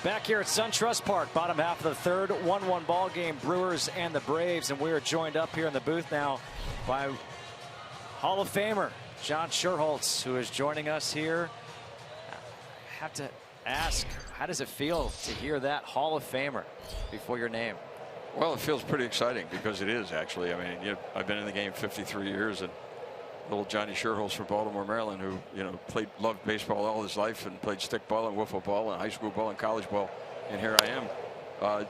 Back here at SunTrust Park, bottom half of the third, 1-1 ball game, Brewers and the Braves, and we are joined up here in the booth now by Hall of Famer John Schuerholz, who is joining us here. I have to ask, how does it feel to hear that Hall of Famer before your name? Well, it feels pretty exciting because it is actually. I mean, I've been in the game 53 years, and little Johnny Schuerholz from Baltimore, Maryland, who loved baseball all his life and played stickball and wiffle ball and high school ball and college ball, and here I am,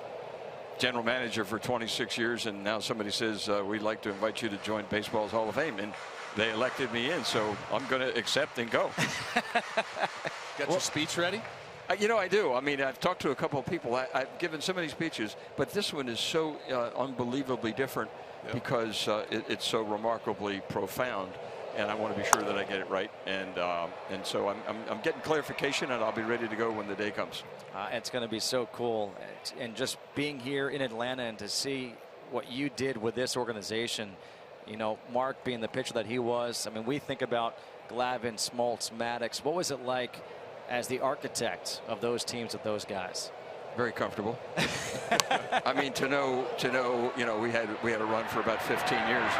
general manager for 26 years, and now somebody says we'd like to invite you to join baseball's Hall of Fame, and they elected me in, so I'm going to accept and go. Got your speech ready? I do. I mean, I've talked to a couple of people. I've given so many speeches, but this one is so unbelievably different because it's so remarkably profound, and I want to be sure that I get it right. And so I'm getting clarification, and I'll be ready to go when the day comes. It's going to be so cool, and just being here in Atlanta and to see what you did with this organization. Mark being the pitcher that he was. I mean, we think about Glavine, Smoltz, Maddox. What was it like as the architect of those teams with those guys? Very comfortable. I mean, to know, we had a run for about 15 years.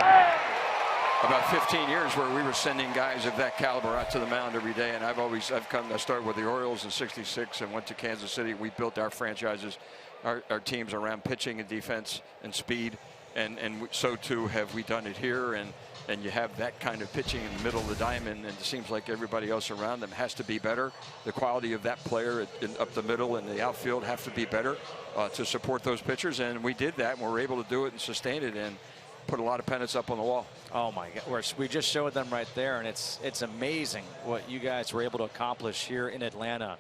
About 15 years where we were sending guys of that caliber out to the mound every day. And I started with the Orioles in '66 and went to Kansas City. We built our franchises, our teams around pitching and defense and speed. And so too have we done it here, and you have that kind of pitching in the middle of the diamond, and it seems like everybody else around them has to be better. The quality of that player up the middle and the outfield have to be better to support those pitchers, and we did that, and we were able to do it and sustain it and put a lot of pennants up on the wall. Oh my God, we just showed them right there, and it's amazing what you guys were able to accomplish here in Atlanta.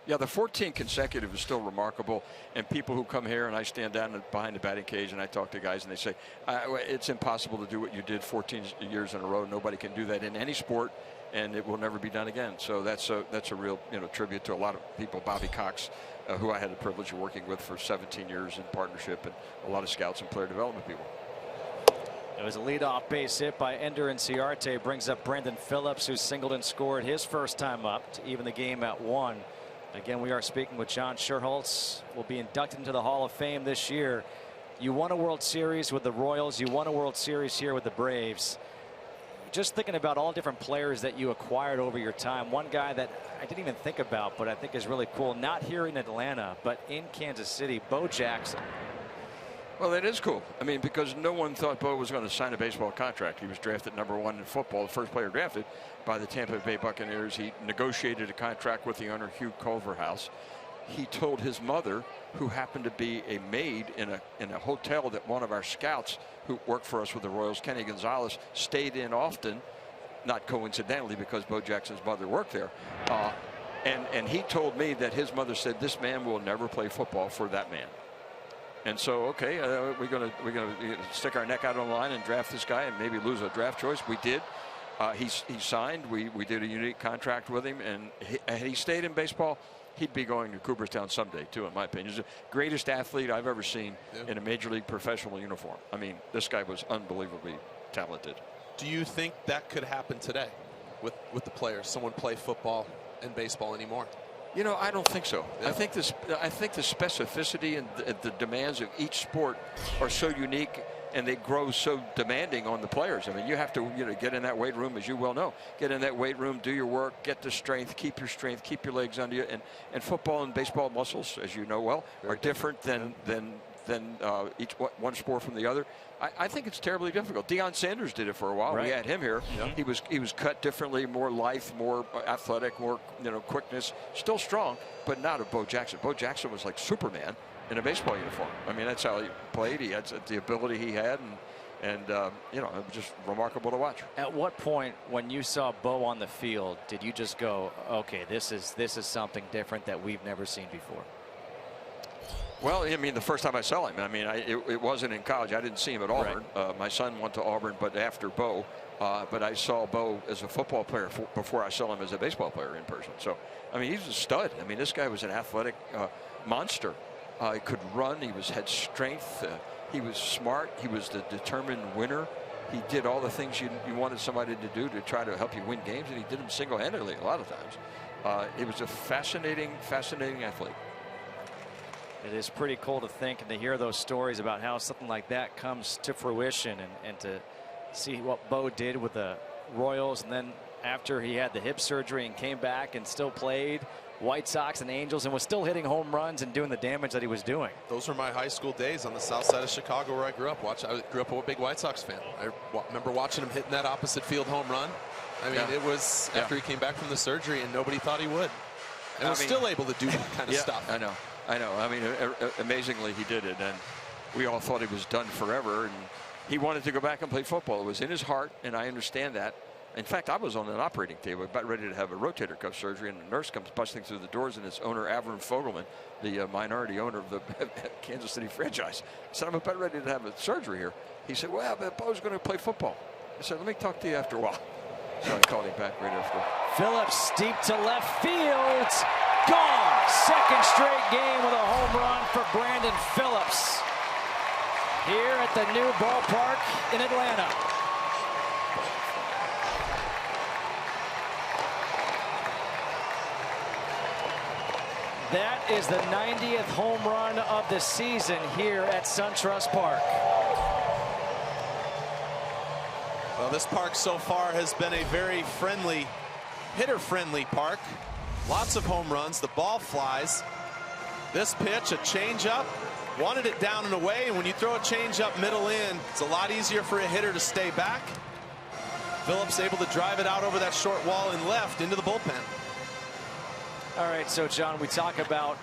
Yeah, the 14 consecutive is still remarkable, and people who come here, and I stand down behind the batting cage and I talk to guys and they say it's impossible to do what you did 14 years in a row. Nobody can do that in any sport, and it will never be done again. So that's a real tribute to a lot of people. Bobby Cox, who I had the privilege of working with for 17 years in partnership, and a lot of scouts and player development people. It was a leadoff base hit by Ender Inciarte, brings up Brandon Phillips, who singled and scored his first time up to even the game at 1. Again, we are speaking with John Schuerholz. Will be inducted into the Hall of Fame this year. You won a World Series with the Royals. You won a World Series here with the Braves. Just thinking about all different players that you acquired over your time. One guy that I didn't even think about, but I think is really cool, not here in Atlanta, but in Kansas City, Bo Jackson. Well, that is cool. I mean, because no one thought Bo was going to sign a baseball contract. He was drafted #1 in football, the first player drafted by the Tampa Bay Buccaneers. He negotiated a contract with the owner, Hugh Culverhouse. He told his mother, who happened to be a maid in a hotel that one of our scouts who worked for us with the Royals, Kenny Gonzalez, stayed in often, not coincidentally because Bo Jackson's mother worked there. And he told me that his mother said, this man will never play football for that man. And so, okay, we're gonna stick our neck out on the line and draft this guy and maybe lose a draft choice. We did. He signed. We did a unique contract with him, and had he stayed in baseball, he'd be going to Cooperstown someday too, in my opinion. He's the greatest athlete I've ever seen in a major league professional uniform. I mean, this guy was unbelievably talented. Do you think that could happen today with the players? Someone play football and baseball anymore? I don't think so. Yeah. I think the specificity and the demands of each sport are so unique, and they grow so demanding on the players. I mean, you have to get in that weight room, as you well know. Get in that weight room, do your work, get the strength, keep your legs under you. And football and baseball muscles, as you know well, are different than each one sport from the other. I think it's terribly difficult. Deion Sanders did it for a while. Right. We had him here. Yeah. He was cut differently, more lithe, more athletic, more quickness. Still strong, but not a Bo Jackson. Bo Jackson was like Superman in a baseball uniform. I mean, that's how he played. He had the ability he had, and it was just remarkable to watch. At what point, when you saw Bo on the field, did you just go, okay, this is something different that we've never seen before? Well, I mean, the first time I saw him, I mean, it wasn't in college. I didn't see him at Auburn. Right. My son went to Auburn, but after Bo. But I saw Bo as a football player before I saw him as a baseball player in person. So, I mean, he's a stud. I mean, this guy was an athletic monster. He could run. He had strength. He was smart. He was the determined winner. He did all the things you wanted somebody to do to try to help you win games, and he did them single-handedly a lot of times. He was a fascinating athlete. It is pretty cool to think and to hear those stories about how something like that comes to fruition, and to see what Bo did with the Royals, and then after he had the hip surgery and came back and still played White Sox and Angels and was still hitting home runs and doing the damage that he was doing. Those were my high school days on the south side of Chicago where I grew up. I grew up a big White Sox fan. I remember watching him hitting that opposite field home run. I mean, it was after he came back from the surgery and nobody thought he would. And was still able to do that kind of stuff. I know. I mean, amazingly, he did it. And we all thought he was done forever. And he wanted to go back and play football. It was in his heart, and I understand that. In fact, I was on an operating table about ready to have a rotator cuff surgery, and the nurse comes busting through the doors, and it's owner Avram Fogelman, the minority owner of the Kansas City franchise. I said, I'm about ready to have a surgery here. He said, well, but Bo's going to play football. I said, let me talk to you after a while. So I called him back right after. Phillips deep to left field. Gone. Second straight game with a home run for Brandon Phillips here at the new ballpark in Atlanta. That is the 90th home run of the season here at SunTrust Park. Well, this park so far has been a very friendly, hitter-friendly park. Lots of home runs. The ball flies. This pitch, a changeup, wanted it down and away. And when you throw a changeup middle in, it's a lot easier for a hitter to stay back. Phillips able to drive it out over that short wall and left into the bullpen. All right, so John, we talk about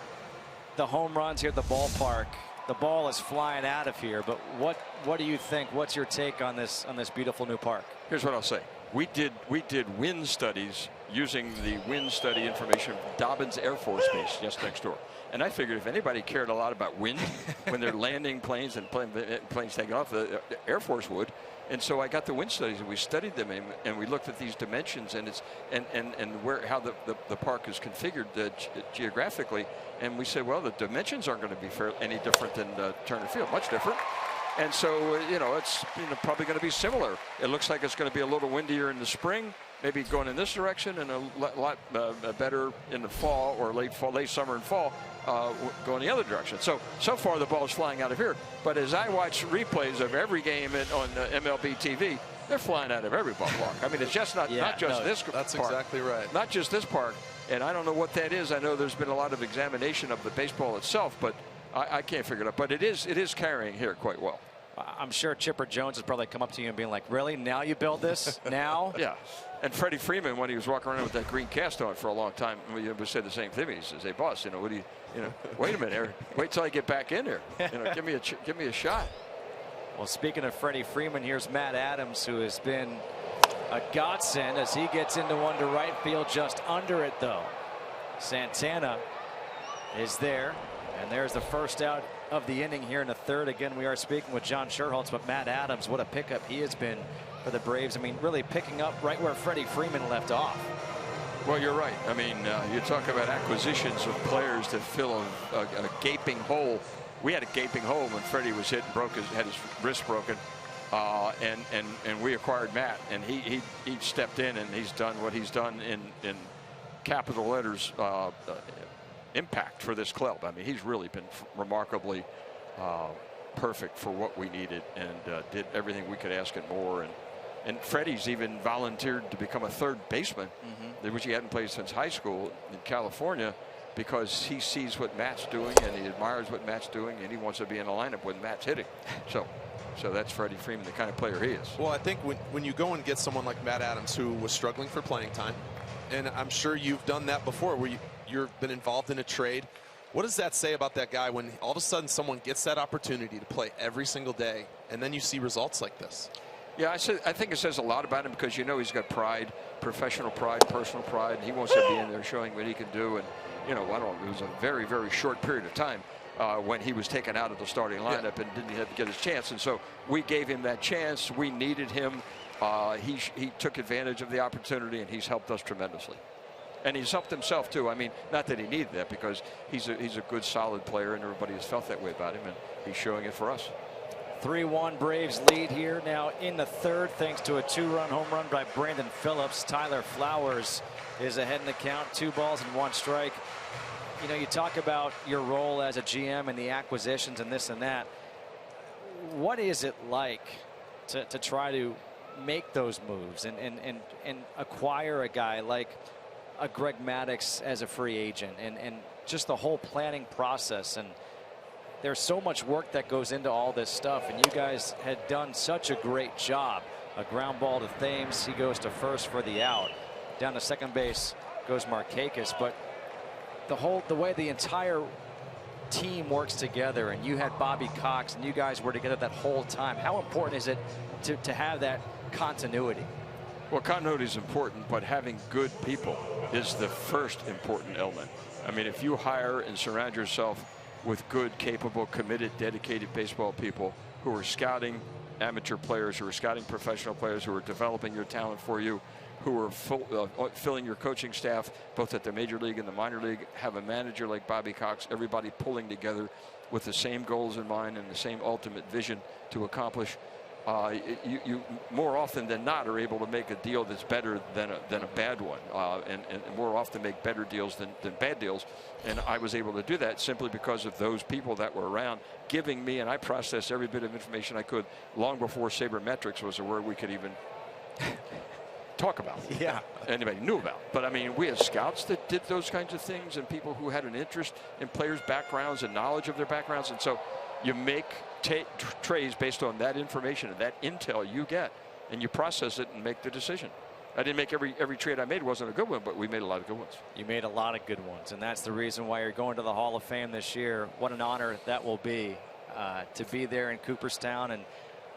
the home runs here at the ballpark. The ball is flying out of here, but what do you think? What's your take on this beautiful new park? Here's what I'll say. We did wind studies using the wind study information from Dobbins Air Force Base just next door. And I figured if anybody cared a lot about wind when they're landing planes and planes taking off, the Air Force would. And so I got the wind studies and we studied them, and we looked at these dimensions and how the park is configured geographically, and we said, well, the dimensions aren't going to be any different than Turner Field, much different. And so it's probably going to be similar. It looks like it's going to be a little windier in the spring, maybe going in this direction, and a lot better in the fall or late summer and fall, going the other direction. So far the ball is flying out of here. But as I watch replays of every game on MLB TV, they're flying out of every ballpark. I mean, it's just not just this park. That's exactly right. Not just this park. And I don't know what that is. I know there's been a lot of examination of the baseball itself, but I can't figure it out. But it is carrying here quite well. I'm sure Chipper Jones has probably come up to you and being like, really? Now you build this? Now? Yeah. And Freddie Freeman, when he was walking around with that green cast on for a long time, we would say the same thing. He says, hey, boss, what do you wait a minute, Eric. Wait till I get back in there. Give me a shot. Well, speaking of Freddie Freeman, here's Matt Adams, who has been a godsend as he gets into one to right field, just under it, though. Santana is there, and there's the first out of the inning here in the third. Again, we are speaking with John Schuerholz, but Matt Adams, what a pickup he has been for the Braves. I mean, really picking up right where Freddie Freeman left off. Well, you're right. I mean, you talk about acquisitions of players that fill a gaping hole. We had a gaping hole when Freddie was hit and had his wrist broken, and we acquired Matt, and he stepped in and he's done what he's done in capital letters impact for this club. I mean, he's really been remarkably perfect for what we needed, and did everything we could ask and more. And Freddie's even volunteered to become a third baseman, which he hadn't played since high school in California, because he sees what Matt's doing and he admires what Matt's doing, and he wants to be in the lineup when Matt's hitting. So that's Freddie Freeman, the kind of player he is. Well, I think when you go and get someone like Matt Adams, who was struggling for playing time, and I'm sure you've done that before, where you've been involved in a trade. What does that say about that guy when all of a sudden someone gets that opportunity to play every single day, and then you see results like this? Yeah, I think it says a lot about him, because he's got pride, professional pride, personal pride. He wants to be in there showing what he can do. And I don't know, it was a very, very short period of time when he was taken out of the starting lineup and didn't have to get his chance. And so we gave him that chance. We needed him. He took advantage of the opportunity, and he's helped us tremendously. And he's helped himself too. I mean, not that he needed that, because he's a good, solid player, and everybody has felt that way about him, and he's showing it for us. 3-1 Braves lead here now in the third, thanks to a 2-run home run by Brandon Phillips. Tyler Flowers is ahead in the count, 2 balls and 1 strike. You know, you talk about your role as a GM and the acquisitions and this and that. What is it like to try to make those moves and acquire a guy like a Greg Maddux as a free agent and just the whole planning process? And there's so much work that goes into all this stuff, and you guys had done such a great job. A ground ball to Thames, he goes to first for the out. Down to second base goes Markakis. But the way the entire team works together, and you had Bobby Cox and you guys were together that whole time. How important is it to have that continuity? Well, continuity is important, but having good people is the first important element. I mean, if you hire and surround yourself with good, capable, committed, dedicated baseball people who are scouting amateur players, who are scouting professional players, who are developing your talent for you, who are filling your coaching staff both at the major league and the minor league, have a manager like Bobby Cox, everybody pulling together with the same goals in mind and the same ultimate vision to accomplish. You more often than not are able to make a deal that's better than a bad one, and more often make better deals than bad deals. And I was able to do that simply because of those people that were around giving me, and I processed every bit of information I could long before sabermetrics was a word we could even talk about. Yeah. Anybody knew about. But I mean, we had scouts that did those kinds of things, and people who had an interest in players' backgrounds and knowledge of their backgrounds. And so you make trades based on that information and that intel you get, and you process it and make the decision. I didn't make every trade I made wasn't a good one, but we made a lot of good ones. You made a lot of good ones, and that's the reason why you're going to the Hall of Fame this year. What an honor that will be to be there in Cooperstown, and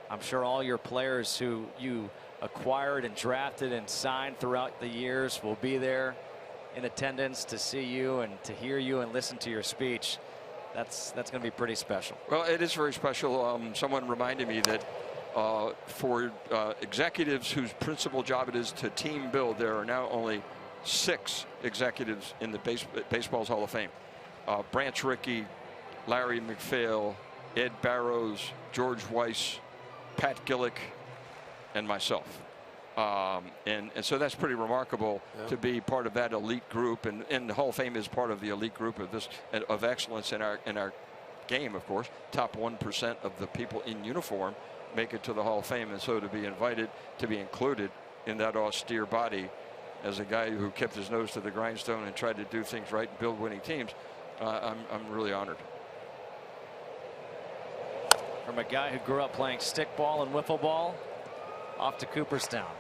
I'm sure all your players who you acquired and drafted and signed throughout the years will be there in attendance to see you and to hear you and listen to your speech. That's going to be pretty special. Well, it is very special. Someone reminded me that for executives whose principal job it is to team build, there are now only 6 executives in the baseball's Hall of Fame. Branch Rickey, Larry McPhail, Ed Barrows, George Weiss, Pat Gillick, and myself. And so that's pretty remarkable to be part of that elite group, and the Hall of Fame is part of the elite group of excellence in our game. Of course, top 1% of the people in uniform make it to the Hall of Fame, and so to be invited to be included in that austere body as a guy who kept his nose to the grindstone and tried to do things right and build winning teams, I'm really honored. From a guy who grew up playing stickball and wiffle ball, off to Cooperstown.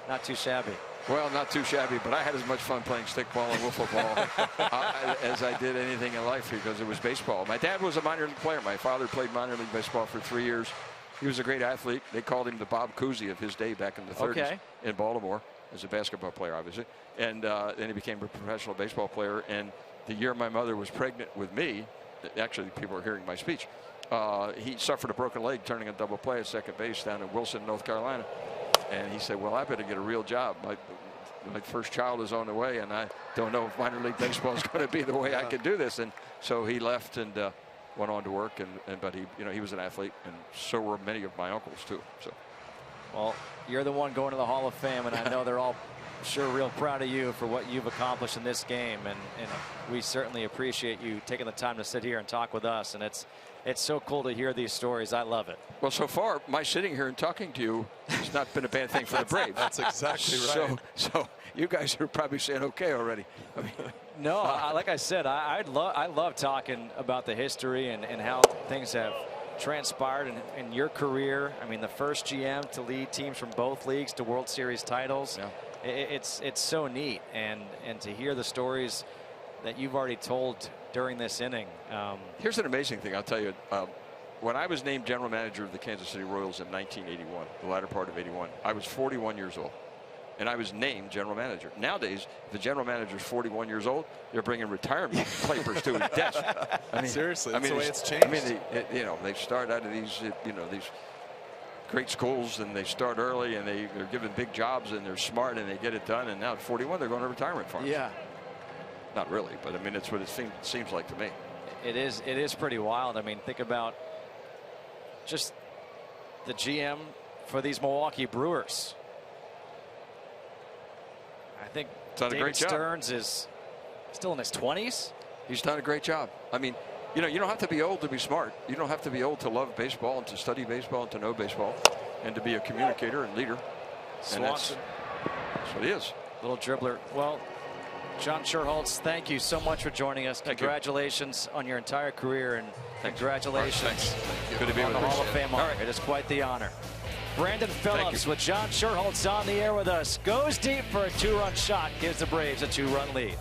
Not too shabby. Well, not too shabby, but I had as much fun playing stickball and wiffle ball as I did anything in life, because it was baseball. My dad was a minor league player. My father played minor league baseball for 3 years. He was a great athlete. They called him the Bob Cousy of his day back in the 30s in Baltimore as a basketball player, obviously. And then he became a professional baseball player. And the year my mother was pregnant with me, actually people are hearing my speech, he suffered a broken leg turning a double play at second base down in Wilson, North Carolina. And he said, well, I better get a real job. My first child is on the way, and I don't know if minor league baseball is going to be the way I can do this. And so he left and went on to work. But he was an athlete, and so were many of my uncles too. So, well, you're the one going to the Hall of Fame, and I know they're all sure real proud of you for what you've accomplished in this game. And we certainly appreciate you taking the time to sit here and talk with us. And it's so cool to hear these stories. I love it. Well, so far, my sitting here and talking to you has not been a bad thing for the Braves. That's exactly right. So you guys are probably saying okay already. I mean, no, like I said, I love talking about the history and how things have transpired in your career. I mean, the first GM to lead teams from both leagues to World Series titles. Yeah. It's so neat, and to hear the stories that you've already told during this inning. Here's an amazing thing, I'll tell you. When I was named general manager of the Kansas City Royals in 1981, the latter part of 81, I was 41 years old, and I was named general manager. Nowadays, if the general manager is 41 years old, they're bringing retirement papers to his desk. I mean, seriously, that's the way it's changed. I mean, they start out of these, these great schools, and they start early, and they're given big jobs, and they're smart, and they get it done. And now at 41, they're going to retirement farms. Yeah. Not really, but I mean, it's what it seems like to me. It is pretty wild. I mean, think about just the GM for these Milwaukee Brewers. I think done a great job. Stearns is still in his 20s. He's done a great job. I mean, you know, you don't have to be old to be smart. You don't have to be old to love baseball and to study baseball and to know baseball and to be a communicator and leader. And that's what he is. Little dribbler. Well, John Schuerholz, thank you so much for joining us. Congratulations on your entire career, and congratulations Good to be on with the you. Hall of Fame honor. It is quite the honor. Brandon Phillips with John Schuerholz on the air with us. Goes deep for a 2-run shot. Gives the Braves a 2-run lead.